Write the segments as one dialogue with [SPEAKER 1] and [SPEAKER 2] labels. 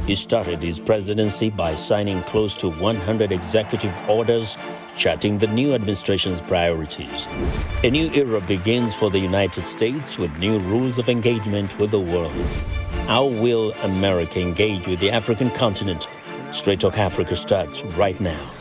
[SPEAKER 1] He started his presidency by signing close to 100 executive orders, charting the new administration's priorities. A new era begins for the United States with new rules of engagement with the world. How will America engage with the African continent? Straight Talk Africa starts right now.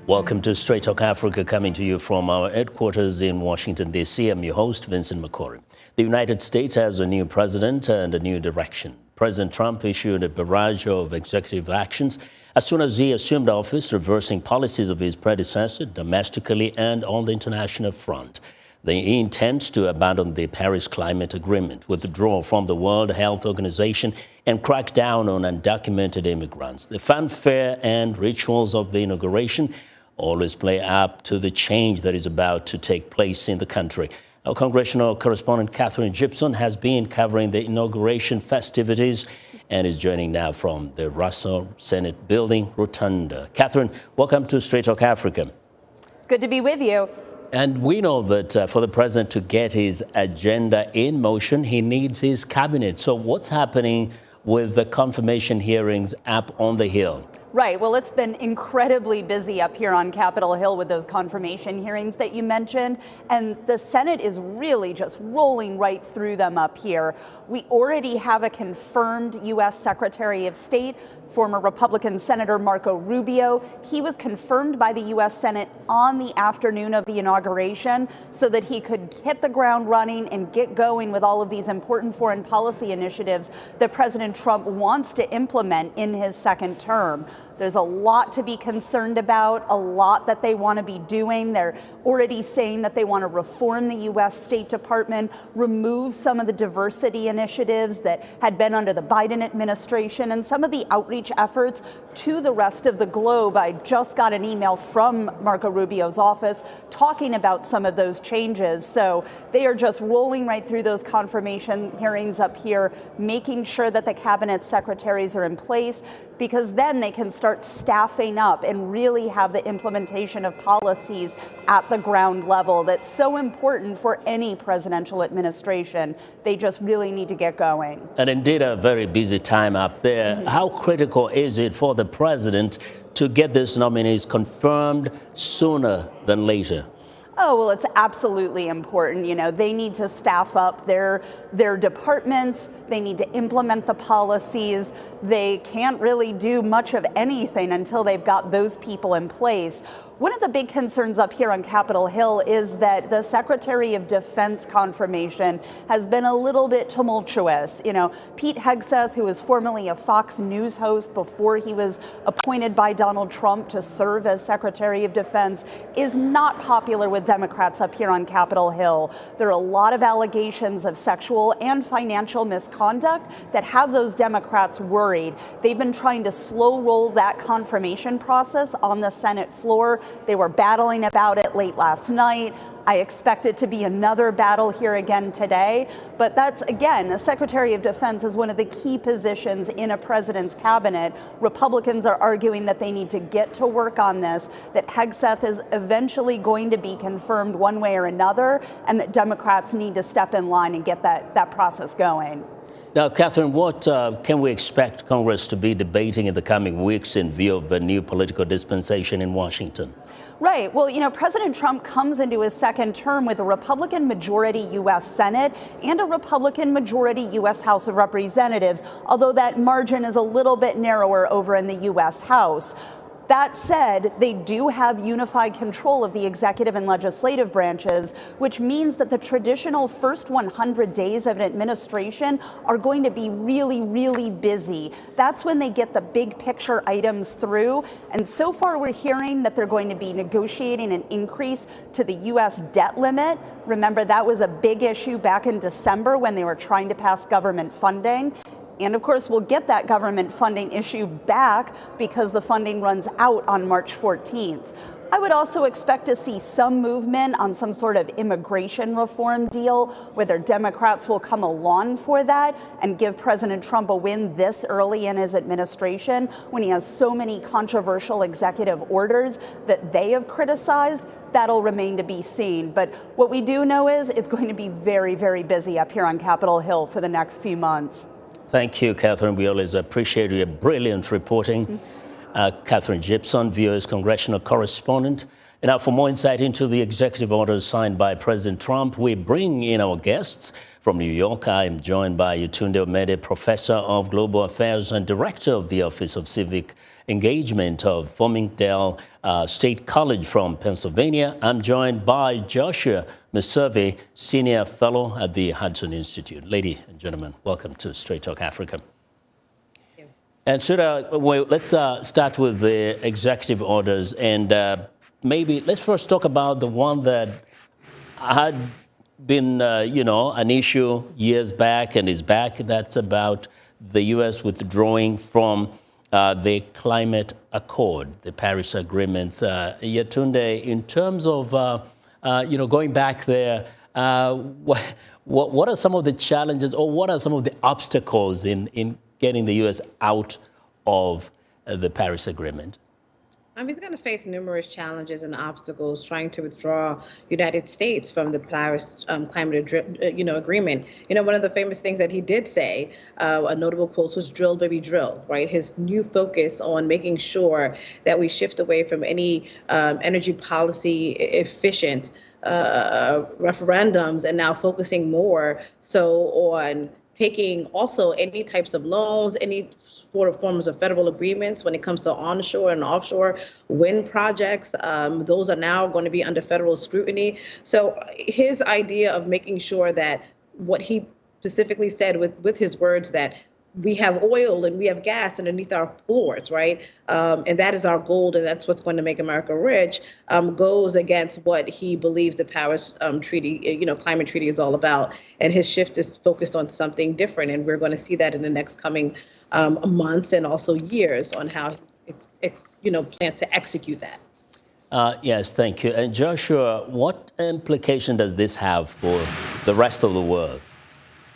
[SPEAKER 1] Welcome to Straight Talk Africa, coming to you from our headquarters in Washington, D.C. I'm your host, Vincent Makori. The United States has a new president and a new direction. President Trump issued a barrage of executive actions as soon as he assumed office, reversing policies of his predecessor domestically and on the international front. He intends to abandon the Paris Climate Agreement, withdraw from the World Health Organization, and crack down on undocumented immigrants. The fanfare and rituals of the inauguration always play up to the change that is about to take place in the country. Our Congressional Correspondent Katherine Gypson has been covering the inauguration festivities and is joining now from the Russell Senate Building Rotunda. Katherine, welcome to Straight Talk Africa.
[SPEAKER 2] Good to be with you.
[SPEAKER 1] And we know that for the president to get his agenda in motion, he needs his cabinet. So what's happening with the confirmation hearings up on the Hill?
[SPEAKER 2] Right. Well, it's been incredibly busy up here on Capitol Hill with those confirmation hearings that you mentioned. And the Senate is really just rolling right through them up here. We already have a confirmed U.S. Secretary of State, former Republican Senator Marco Rubio. He was confirmed by the U.S. Senate on the afternoon of the inauguration so that he could hit the ground running and get going with all of these important foreign policy initiatives that President Trump wants to implement in his second term. There's a lot to be concerned about, a lot that they want to be doing. They're already saying that they want to reform the U.S. State Department, remove some of the diversity initiatives that had been under the Biden administration, and some of the outreach efforts to the rest of the globe. I just got an email from Marco Rubio's office talking about some of those changes. So they are just rolling right through those confirmation hearings up here, making sure that the cabinet secretaries are in place, because then they can start staffing up and really have the implementation of policies at the ground level that's so important for any presidential administration. They just really need to get going.
[SPEAKER 1] And indeed, a very busy time up there. How critical is it for the president to get these nominees confirmed sooner than later?
[SPEAKER 2] Oh, well, it's absolutely important. You know, they need to staff up their departments. They need to implement the policies. They can't really do much of anything until they've got those people in place. One of the big concerns up here on Capitol Hill is that the Secretary of Defense confirmation has been a little bit tumultuous. You know, Pete Hegseth, who was formerly a Fox News host before he was appointed by Donald Trump to serve as Secretary of Defense, is not popular with Democrats up here on Capitol Hill. There are a lot of allegations of sexual and financial misconduct that have those Democrats worried. They've been trying to slow roll that confirmation process on the Senate floor. They were battling about it late last night. I expect it to be another battle here again today. But that's, again, a Secretary of Defense is one of the key positions in a president's cabinet. Republicans are arguing that they need to get to work on this, that Hegseth is eventually going to be confirmed one way or another, and that Democrats need to step in line and get that process going.
[SPEAKER 1] Now, Katherine, what can we expect Congress to be debating in the coming weeks in view of the new political dispensation in Washington?
[SPEAKER 2] Right. Well, you know, President Trump comes into his second term with a Republican majority U.S. Senate and a Republican majority U.S. House of Representatives, although that margin is a little bit narrower over in the U.S. House. That said, they do have unified control of the executive and legislative branches, which means that the traditional first 100 days of an administration are going to be really, really busy. That's when they get the big picture items through. And so far, we're hearing that they're going to be negotiating an increase to the U.S. debt limit. Remember, that was a big issue back in December when they were trying to pass government funding. And of course, we'll get that government funding issue back because the funding runs out on March 14th. I would also expect to see some movement on some sort of immigration reform deal, whether Democrats will come along for that and give President Trump a win this early in his administration when he has so many controversial executive orders that they have criticized. That'll remain to be seen. But what we do know is it's going to be very, very busy up here on Capitol Hill for the next few months.
[SPEAKER 1] Thank you, Katherine. We always appreciate your brilliant reporting. Katherine Gypson, VOA's Congressional Correspondent. And now for more insight into the executive orders signed by President Trump, we bring in our guests. From New York, I am joined by Yetunde Omede, Professor of Global Affairs and Director of the Office of Civic Engagement of Farmingdale State College from Pennsylvania. I'm joined by Joshua Meservey, Senior Fellow at the Hudson Institute. Ladies and gentlemen, welcome to Straight Talk Africa. And so let's start with the executive orders, and maybe let's first talk about the one that had been, an issue years back and is back. That's about the U.S. withdrawing from the climate accord, the Paris agreements. Yetunde, in terms of, going back there, what are some of the challenges, or what are some of the obstacles in getting the U.S. out of the Paris Agreement?
[SPEAKER 3] He's going to face numerous challenges and obstacles trying to withdraw United States from the Paris climate agreement. One of the famous things that he did say, a notable quote, was "drill, baby, drill," right? His new focus on making sure that we shift away from any energy policy efficient referendums, and now focusing more so on taking also any types of loans, any sort of forms of federal agreements when it comes to onshore and offshore wind projects. Those are now going to be under federal scrutiny. So his idea of making sure that what he specifically said with his words, that we have oil and we have gas underneath our floors, right? And that is our gold, and that's what's going to make America rich, goes against what he believes the Paris Treaty, climate treaty is all about. And his shift is focused on something different. And we're going to see that in the next coming months and also years on how it plans to execute that.
[SPEAKER 1] Yes, thank you. And Joshua, what implication does this have for the rest of the world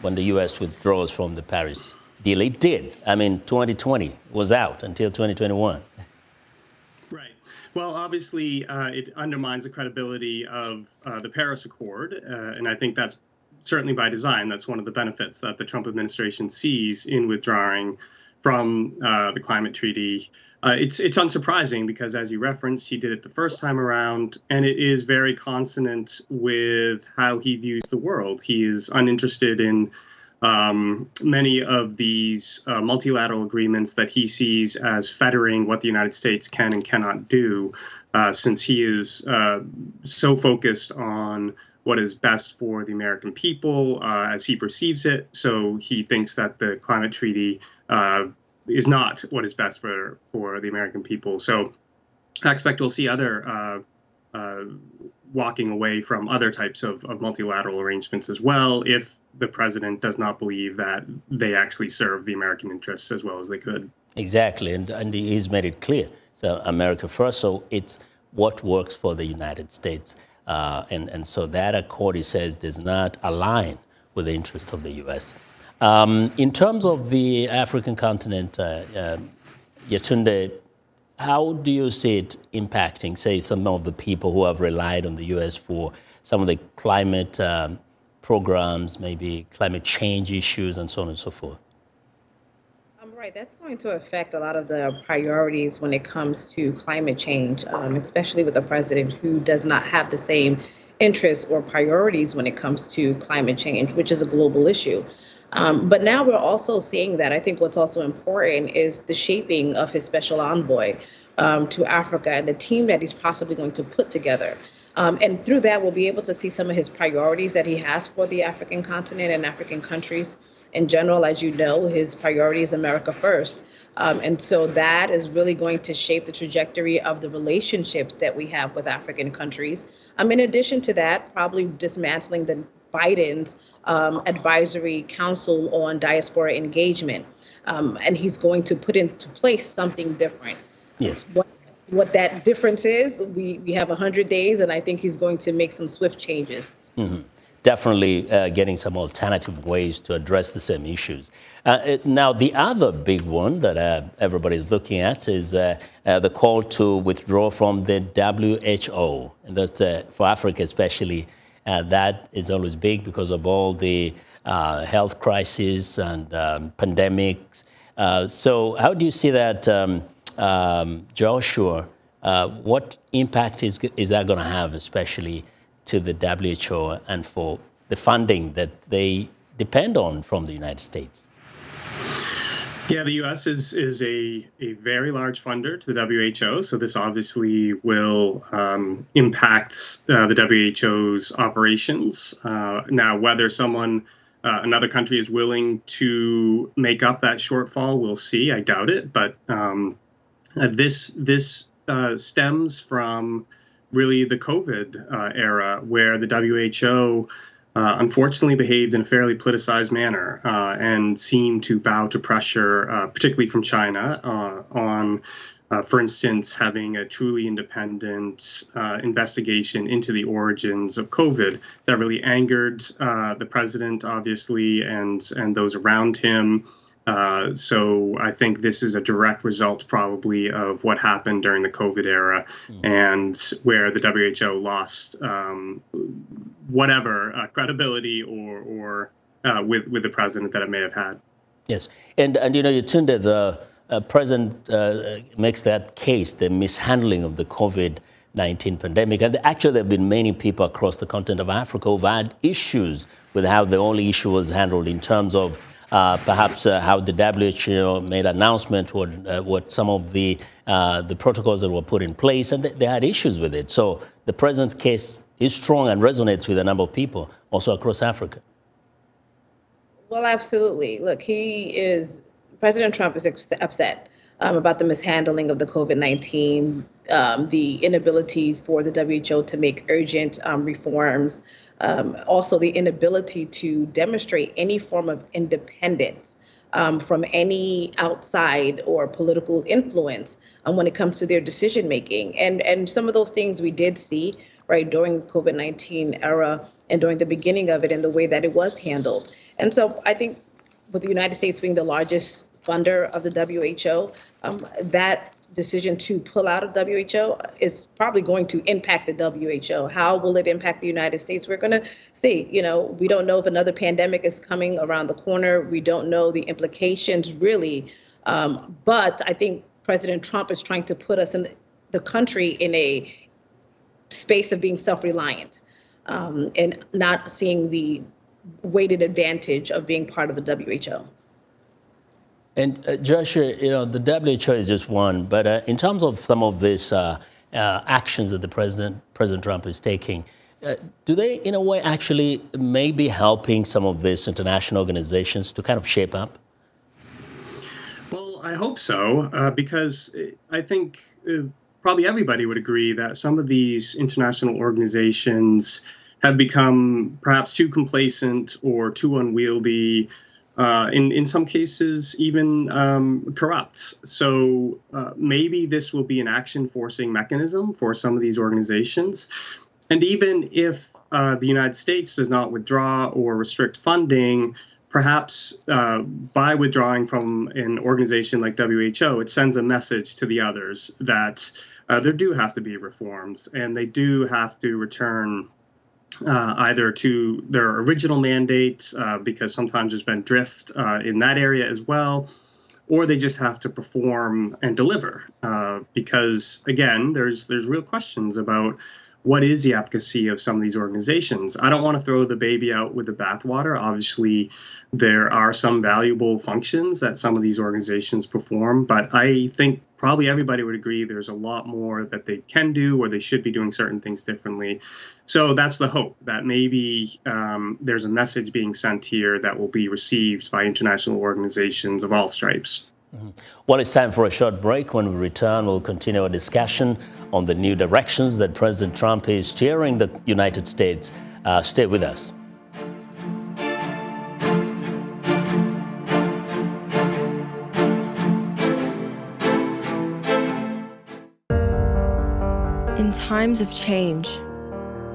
[SPEAKER 1] when the U.S. withdraws from the Paris deal? It did. 2020 was out until 2021.
[SPEAKER 4] Right. Well, obviously, it undermines the credibility of the Paris Accord, and I think that's certainly by design. That's one of the benefits that the Trump administration sees in withdrawing from the climate treaty. It's unsurprising because, as you referenced, he did it the first time around, and it is very consonant with how he views the world. He is uninterested in many of these multilateral agreements that he sees as fettering what the United States can and cannot do, since he is so focused on what is best for the American people as he perceives it. So he thinks that the climate treaty is not what is best for the American people. So I expect we'll see other walking away from other types of multilateral arrangements as well, if the president does not believe that they actually serve the American interests as well as they could.
[SPEAKER 1] Exactly, and he's made it clear. So America first, so it's what works for the United States. And so that accord, he says, does not align with the interest of the U.S. In terms of the African continent, Yetunde, how do you see it impacting, say, some of the people who have relied on the U.S. for some of the climate programs, maybe climate change issues, and so on and so forth?
[SPEAKER 3] Right, that's going to affect a lot of the priorities when it comes to climate change, especially with a president who does not have the same interests or priorities when it comes to climate change, which is a global issue. But now we're also seeing that. I think what's also important is the shaping of his special envoy to Africa and the team that he's possibly going to put together. And through that, we'll be able to see some of his priorities that he has for the African continent and African countries in general. As you know, his priority is America first. And so that is really going to shape the trajectory of the relationships that we have with African countries. In addition to that, probably dismantling the Biden's advisory council on diaspora engagement. And he's going to put into place something different.
[SPEAKER 1] Yes.
[SPEAKER 3] what that difference is. We have 100 days, and I think he's going to make some swift changes.
[SPEAKER 1] Mm-hmm. Definitely getting some alternative ways to address the same issues. Now, the other big one that everybody's looking at is the call to withdraw from the WHO. And that's for Africa especially, that is always big because of all the health crises and pandemics. So how do you see that, Joshua? What impact is that going to have, especially to the WHO and for the funding that they depend on from the United States?
[SPEAKER 4] Yeah, the U.S. is a very large funder to the WHO, so this obviously will impact the WHO's operations. Now, whether another country is willing to make up that shortfall, we'll see. I doubt it, but this stems from really the COVID era, where the WHO unfortunately behaved in a fairly politicized manner and seemed to bow to pressure, particularly from China, on, for instance, having a truly independent investigation into the origins of COVID. That really angered the president, obviously, and those around him. So I think this is a direct result probably of what happened during the COVID era and where the WHO lost whatever credibility or with the president that it may have had.
[SPEAKER 1] Yes. And you know, Yetunde, the president makes that case, the mishandling of the COVID-19 pandemic. And actually, there have been many people across the continent of Africa who've had issues with how the only issue was handled in terms of perhaps how the WHO made an announcement, what some of the protocols that were put in place, and they had issues with it. So the president's case is strong and resonates with a number of people also across Africa.
[SPEAKER 3] Well, absolutely. Look, President Trump is upset about the mishandling of the COVID-19, the inability for the WHO to make urgent reforms, also the inability to demonstrate any form of independence from any outside or political influence when it comes to their decision making. And some of those things we did see right during the COVID-19 era and during the beginning of it and the way that it was handled. And so I think with the United States being the largest funder of the WHO, that decision to pull out of WHO is probably going to impact the WHO. How will it impact the United States? We're going to see. You know, we don't know if another pandemic is coming around the corner. We don't know the implications really. But I think President Trump is trying to put us in the country in a space of being self-reliant and not seeing the weighted advantage of being part of the WHO.
[SPEAKER 1] And Joshua, you know, the WHO is just one, but in terms of some of these actions that the President Trump is taking, do they, in a way, actually may be helping some of these international organizations to kind of shape up?
[SPEAKER 4] Well, I hope so, because I think probably everybody would agree that some of these international organizations have become perhaps too complacent or too unwieldy, in some cases even corrupt. So maybe this will be an action-forcing mechanism for some of these organizations. And even if the United States does not withdraw or restrict funding, perhaps by withdrawing from an organization like WHO, it sends a message to the others that there do have to be reforms and they do have to return either to their original mandate, because sometimes there's been drift in that area as well, or they just have to perform and deliver. Because, again, there's real questions about what is the efficacy of some of these organizations. I don't want to throw the baby out with the bathwater. Obviously, there are some valuable functions that some of these organizations perform, but I think probably everybody would agree there's a lot more that they can do or they should be doing certain things differently. So that's the hope, that maybe there's a message being sent here that will be received by international organizations of all stripes.
[SPEAKER 1] Mm-hmm. Well, it's time for a short break. When we return, we'll continue our discussion on the new directions that President Trump is steering the United States. Stay with us.
[SPEAKER 5] In times of change,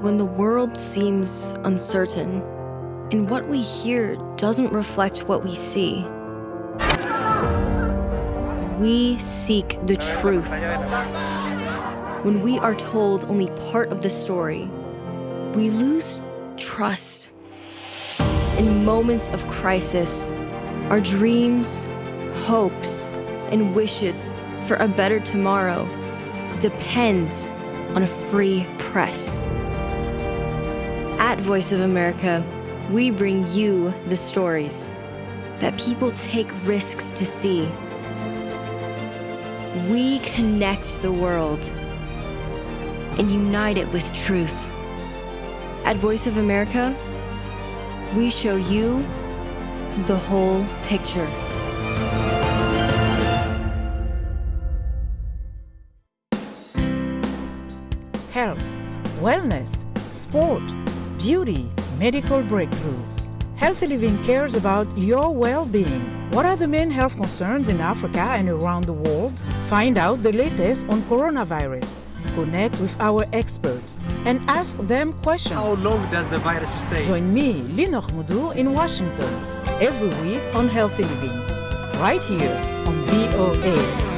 [SPEAKER 5] when the world seems uncertain and what we hear doesn't reflect what we see, we seek the truth. When we are told only part of the story, we lose trust. In moments of crisis, our dreams, hopes, and wishes for a better tomorrow depends on a free press. At Voice of America, we bring you the stories that people take risks to see. We connect the world and unite it with truth. At Voice of America, we show you the whole picture.
[SPEAKER 6] Health, wellness, sport, beauty, medical breakthroughs. Healthy Living cares about your well-being. What are the main health concerns in Africa and around the world? Find out the latest on coronavirus. Connect with our experts and ask them questions.
[SPEAKER 7] How long does the virus stay?
[SPEAKER 6] Join me, Linoch Mudu, in Washington, every week on Healthy Living, right here on VOA.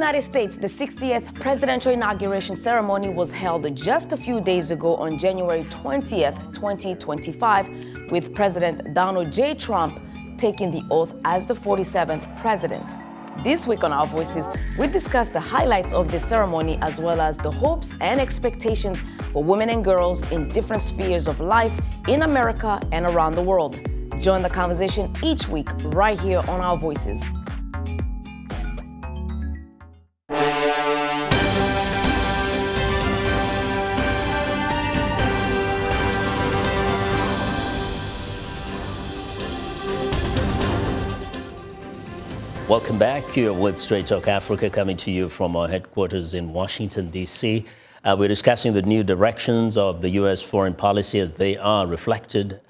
[SPEAKER 8] United States, the 60th presidential inauguration ceremony was held just a few days ago on January 20th, 2025, with President Donald J. Trump taking the oath as the 47th president. This week on Our Voices, we discuss the highlights of this ceremony as well as the hopes and expectations for women and girls in different spheres of life in America and around the world. Join the conversation each week right here on Our Voices.
[SPEAKER 1] Welcome back. You're with Straight Talk Africa, coming to you from our headquarters in Washington, D.C. We're discussing the new directions of the U.S. foreign policy as they are reflected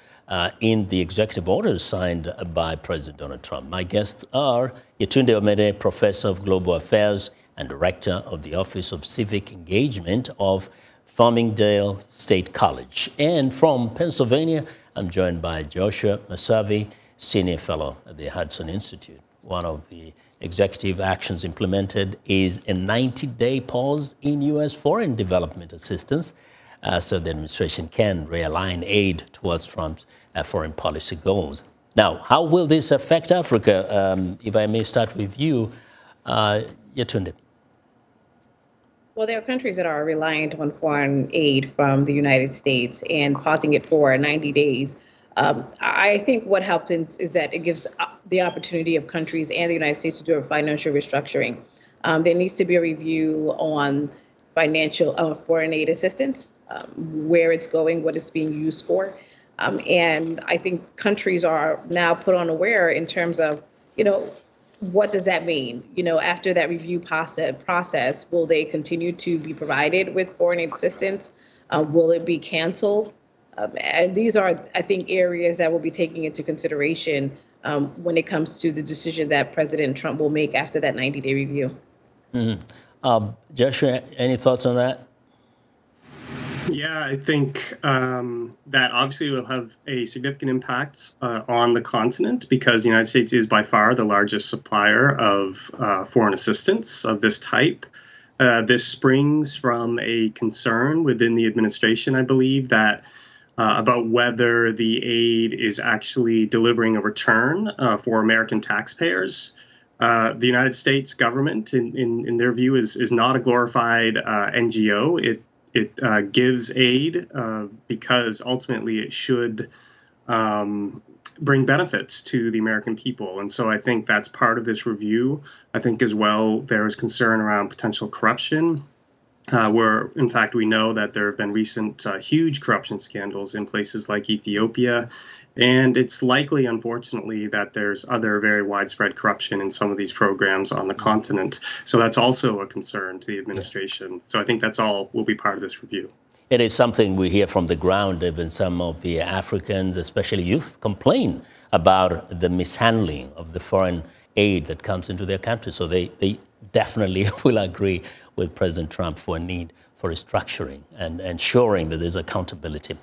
[SPEAKER 1] in the executive orders signed by President Donald Trump. My guests are Yetunde Omede, Professor of Global Affairs and Director of the Office of Civic Engagement of Farmingdale State College. And from Pennsylvania, I'm joined by Joshua Meservey, Senior Fellow at the Hudson Institute. One of the executive actions implemented is a 90-day pause in U.S. foreign development assistance so the administration can realign aid towards Trump's foreign policy goals. Now, how will this affect Africa? If I may start with you, Yetunde.
[SPEAKER 3] Well, there are countries that are reliant on foreign aid from the United States and pausing it for 90 days. I think what happens is that it gives the opportunity of countries and the United States to do a financial restructuring. There needs to be a review on financial foreign aid assistance, where it's going, what it's being used for. And I think countries are now put on aware in terms of, what does that mean? After that review process, will they continue to be provided with foreign aid assistance? Will it be canceled? And these are, I think, areas that will be taking into consideration when it comes to the decision that President Trump will make after that 90-day review.
[SPEAKER 1] Mm-hmm. Joshua, any thoughts on that?
[SPEAKER 4] Yeah, I think that obviously will have a significant impact on the continent because the United States is by far the largest supplier of foreign assistance of this type. This springs from a concern within the administration, I believe, that about whether the aid is actually delivering a return for American taxpayers. The United States government, in their view, is not a glorified NGO. It gives aid because ultimately it should bring benefits to the American people. And so I think that's part of this review. I think as well there is concern around potential corruption. Where, in fact, we know that there have been recent huge corruption scandals in places like Ethiopia. And it's likely, unfortunately, that there's other very widespread corruption in some of these programs on the continent. So that's also a concern to the administration. Yeah. So I think that's all will be part of this review.
[SPEAKER 1] It is something we hear from the ground. Even some of the Africans, especially youth, complain about the mishandling of the foreign aid that comes into their country. So they definitely will agree with President Trump for a need for restructuring and ensuring that there's accountability.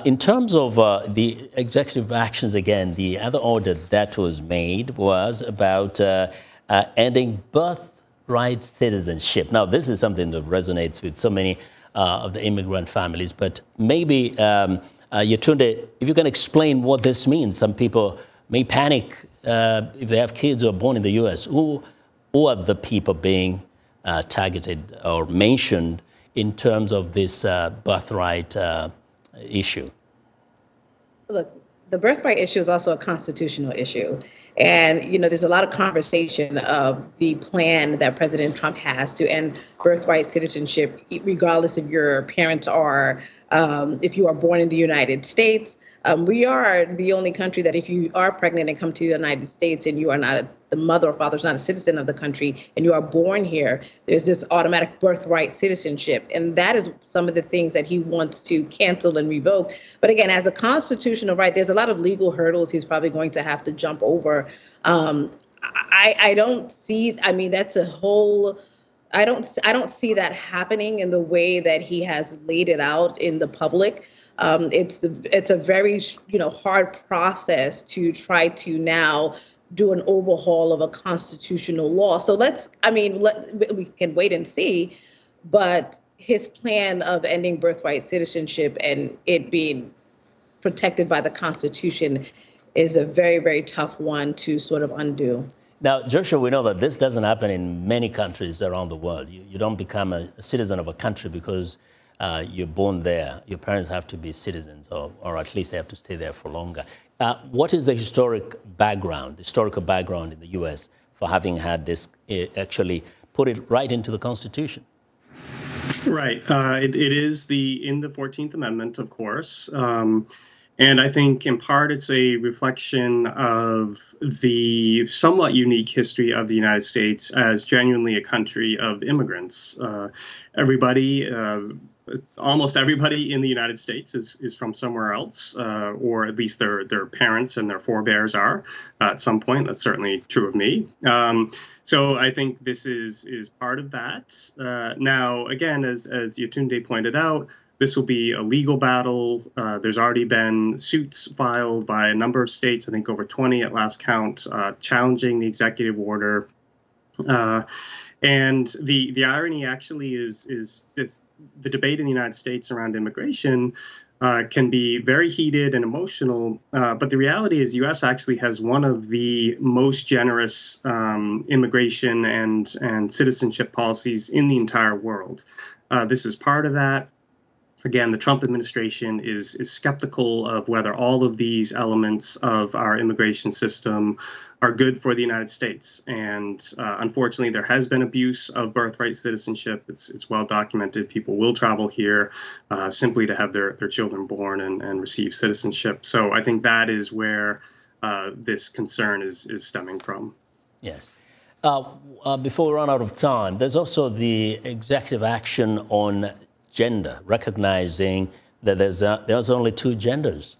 [SPEAKER 1] In terms of the executive actions, again, the other order that was made was about ending birthright citizenship. Now, this is something that resonates with so many of the immigrant families, but maybe, Yetunde, if you can explain what this means. Some people may panic if they have kids who are born in the U.S. Who are the people being targeted or mentioned in terms of this birthright issue?
[SPEAKER 3] Look, the birthright issue is also a constitutional issue. And, there's a lot of conversation of the plan that President Trump has to end birthright citizenship, regardless if your parents are, if you are born in the United States. We are the only country that if you are pregnant and come to the United States and you are not the mother or father is not a citizen of the country and you are born here, there's this automatic birthright citizenship. And that is some of the things that he wants to cancel and revoke. But again, as a constitutional right, there's a lot of legal hurdles he's probably going to have to jump over. I don't see, that's a whole, I don't see that happening in the way that he has laid it out in the public. It's a very, hard process to try to now do an overhaul of a constitutional law. So we can wait and see, but his plan of ending birthright citizenship and it being protected by the Constitution is a very, very tough one to sort of undo.
[SPEAKER 1] Now, Joshua, we know that this doesn't happen in many countries around the world. You don't become a citizen of a country because you're born there. Your parents have to be citizens, or at least they have to stay there for longer. What is the historical background in the U.S. for having had this actually put it right into the Constitution?
[SPEAKER 4] Right. It is in the 14th Amendment, of course. And I think in part it's a reflection of the somewhat unique history of the United States as genuinely a country of immigrants. Almost everybody in the United States is from somewhere else, or at least their parents and their forebears are at some point. That's certainly true of me. So I think this is part of that. Now, again, as Yetunde pointed out, this will be a legal battle. There's already been suits filed by a number of states, I think over 20 at last count, challenging the executive order. And the irony actually is this: the debate in the United States around immigration can be very heated and emotional, but the reality is U.S. actually has one of the most generous immigration and citizenship policies in the entire world. This is part of that. Again, the Trump administration is skeptical of whether all of these elements of our immigration system are good for the United States. And unfortunately, there has been abuse of birthright citizenship. It's well documented. People will travel here simply to have their children born and receive citizenship. So I think that is where this concern is stemming from.
[SPEAKER 1] Yes. Before we run out of time, there's also the executive action on gender, recognizing that there's only two genders.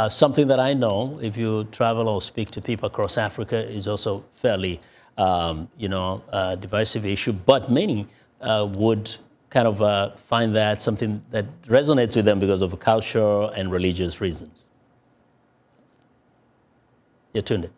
[SPEAKER 1] Something that I know, if you travel or speak to people across Africa, is also fairly, divisive issue. But many would kind of find that something that resonates with them because of cultural and religious reasons. Yetunde.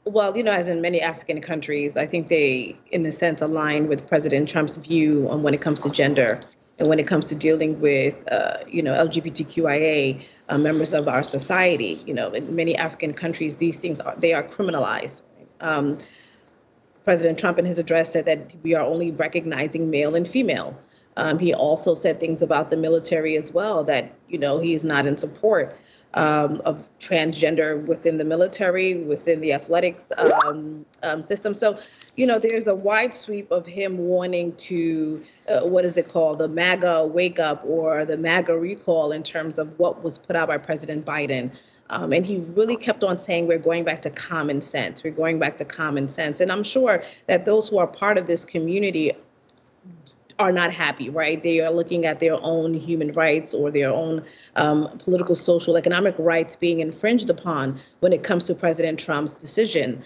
[SPEAKER 3] Well, as in many African countries, I think they, in a sense, align with President Trump's view on when it comes to gender and when it comes to dealing with, LGBTQIA members of our society. In many African countries, these things are criminalized. President Trump in his address said that we are only recognizing male and female. He also said things about the military as well, that, he is not in support of transgender within the military, within the athletics system. So, there's a wide sweep of him wanting to, the MAGA wake up or the MAGA recall in terms of what was put out by President Biden. And he really kept on saying, we're going back to common sense. We're going back to common sense. And I'm sure that those who are part of this community are not happy, right? They are looking at their own human rights or their own political, social, economic rights being infringed upon when it comes to President Trump's decision.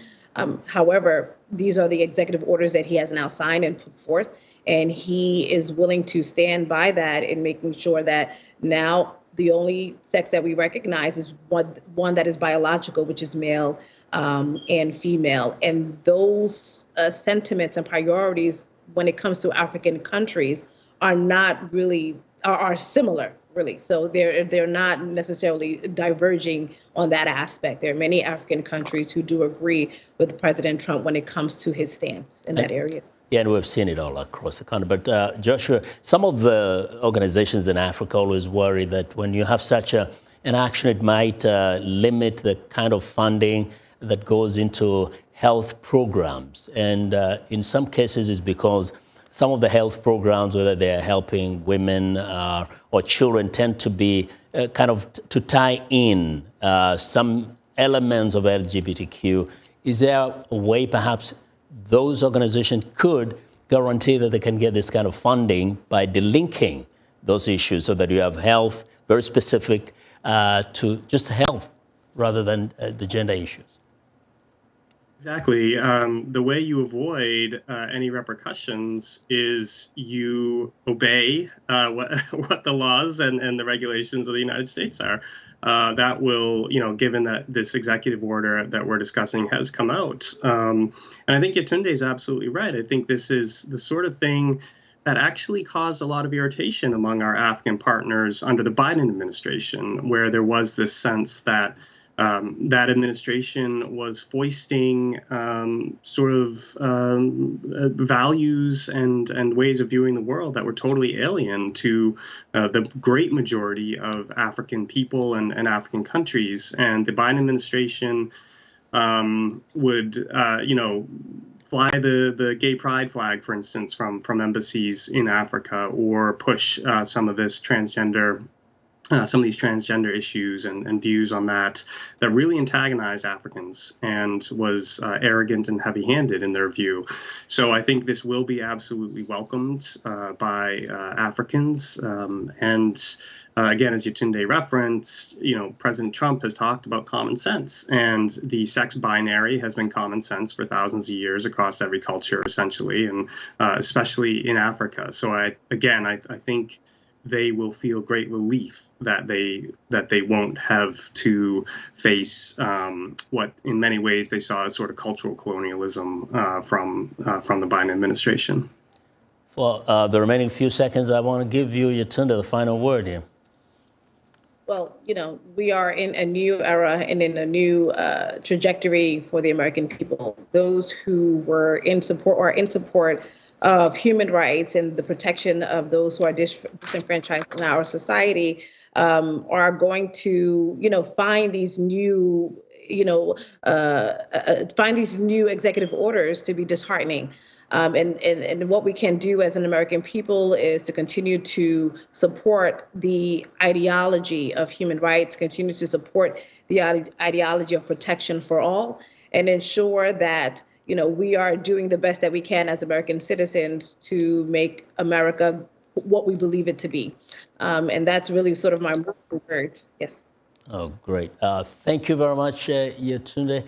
[SPEAKER 3] However, these are the executive orders that he has now signed and put forth, and he is willing to stand by that in making sure that now the only sex that we recognize is one that is biological, which is male and female. And those sentiments and priorities when it comes to African countries are not really, are similar, really. So they're not necessarily diverging on that aspect. There are many African countries who do agree with President Trump when it comes to his stance in that area.
[SPEAKER 1] Yeah, and we've seen it all across the country. But Joshua, some of the organizations in Africa always worry that when you have such an action, it might limit the kind of funding that goes into health programs. And in some cases, it's because some of the health programs, whether they're helping women or children, tend to be kind of to tie in some elements of LGBTQ. Is there a way perhaps those organizations could guarantee that they can get this kind of funding by delinking those issues so that you have health very specific to just health rather than the gender issues?
[SPEAKER 4] Exactly. The way you avoid any repercussions is you obey what the laws and the regulations of the United States are. That will, given that this executive order that we're discussing has come out. And I think Yetunde is absolutely right. I think this is the sort of thing that actually caused a lot of irritation among our African partners under the Biden administration, where there was this sense that that administration was foisting values and ways of viewing the world that were totally alien to the great majority of African people and African countries. And the Biden administration would, fly the gay pride flag, for instance, from embassies in Africa, or push some of these transgender issues and views on that really antagonized Africans and was arrogant and heavy-handed in their view. So I think this will be absolutely welcomed by Africans. Again, as Yetunde referenced, President Trump has talked about common sense, and the sex binary has been common sense for thousands of years across every culture, essentially, and especially in Africa. So I think they will feel great relief that they won't have to face what in many ways they saw as sort of cultural colonialism from the Biden administration.
[SPEAKER 1] For the remaining few seconds, I want to give you, Yetunde, the final word here.
[SPEAKER 3] Well, we are in a new era and in a new trajectory for the American people. Those who were in support of human rights and the protection of those who are disenfranchised in our society are going to, find these new, find these new executive orders to be disheartening. And what we can do as an American people is to continue to support the ideology of human rights, continue to support the ideology of protection for all, and ensure that we are doing the best that we can as American citizens to make America what we believe it to be. And that's really sort of my words. Yes.
[SPEAKER 1] Oh, great. Thank you very much, Yetunde.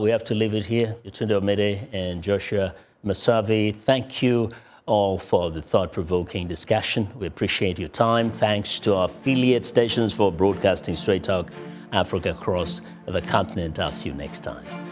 [SPEAKER 1] We have to leave it here. Yetunde Omede and Joshua Meservey, thank you all for the thought-provoking discussion. We appreciate your time. Thanks to our affiliate stations for broadcasting Straight Talk Africa across the continent. I'll see you next time.